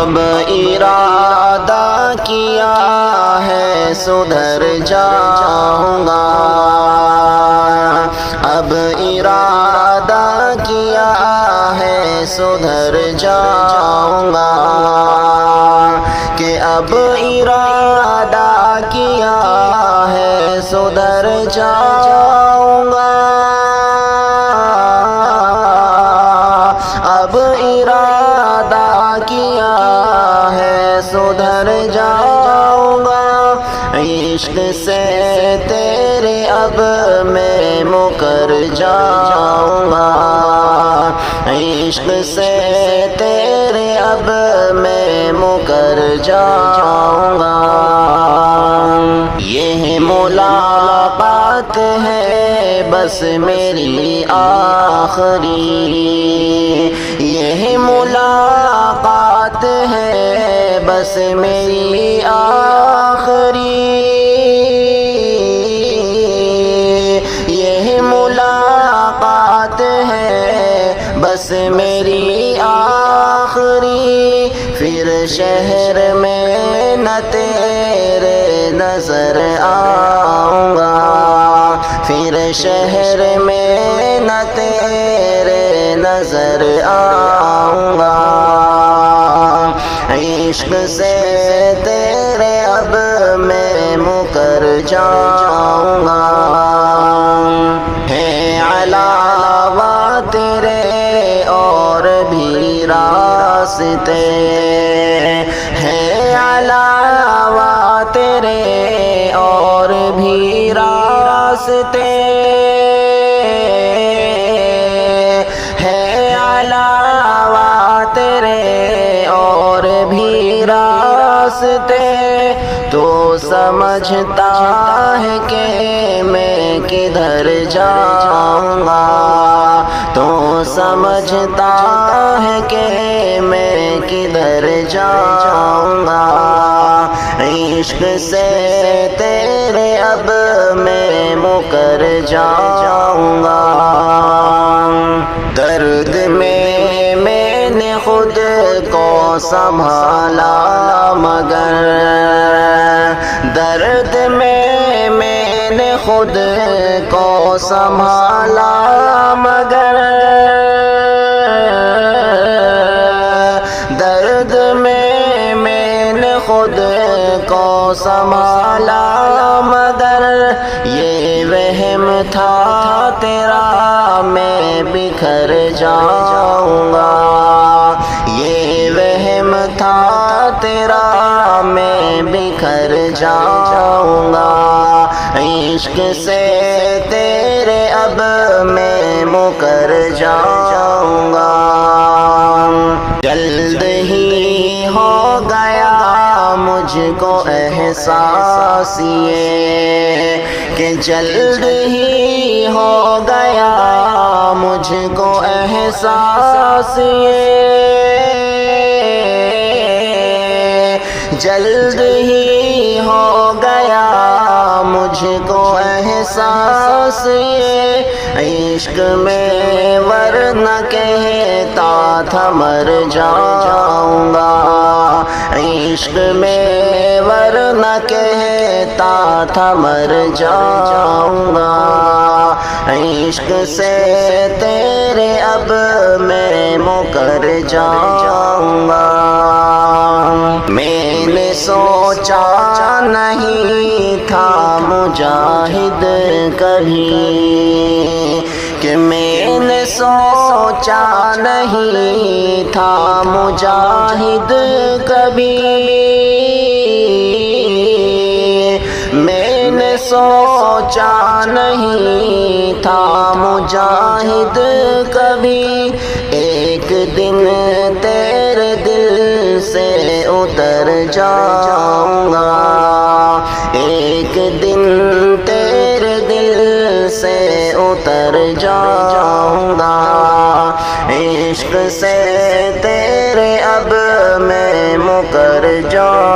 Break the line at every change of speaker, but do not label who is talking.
اب ارادہ کیا ہے سدھر جاؤں گا، اب ارادہ کیا ہے سدھر جاؤں گا، کہ اب ارادہ کیا ہے سدھر جاؤں گا، اب ارادہ کیا ہے سدھر جاؤں گا، عشق سے تیرے اب میں مکر جاؤں گا، عشق سے تیرے اب میں مکر جاؤں گا، یہ ملاقات ہے بس میری آخری، یہ ملاقات ہے بس میری آخری، یہ ملاقات ہے بس میری آخری، پھر شہر میں نہ تیرے نظر آؤں گا، پھر شہر میں نہ تیرے نظر آؤں گا، عشق سے تیرے اب میں مکر جاؤں گا، ہے علاوہ تیرے اور بھی راستے، ہے علاوہ تیرے اور بھی راستے، ہے علاوہ تیرے اور بھی راستے، تو سمجھتا ہے کہ میں کدھر جاؤں گا، تو سمجھتا ہے کہ میں کدھر جاؤں گا، عشق سے تیرے اب میں مکر جاؤں گا، درد میں نے خود کو سنبھالا مگر، درد میں نے خود کو سنبھالا مگر، درد میں نے خود کو سنبھالا مگر، یہ وہم تھا تیرا میں بکھر جاؤں گا، یہ وہم تھا تیرا میں بکھر جاؤں گا، عشق سے تیرے اب میں مکر جاؤں گا، جلد ہی ہو گیا مجھ کو احساس یہ، کہ جلد ہی ہو گیا مجھ کو احساس یہ، جلد ہی ہو گیا مجھ کو احساس یہ، عشق میں ورنہ کہتا تھا مر جاؤں گا، عشق میں ورنہ کہتا تھا مر جاؤں گا، عشق سے تیرے اب میں مکر جاؤں گا، میں نے سوچا نہیں تھا مجاہد کبھی، کہ میں نے سوچا نہیں تھا مجاہد کبھی، میں نے سوچا نہیں تھا مجاہد کبھی، ایک دن تیرے دل سے اتر جاؤں گا، ایک دن تیرے دل سے اتر جاؤں گا، عشق سے تیرے اب میں مکر جاؤں گا۔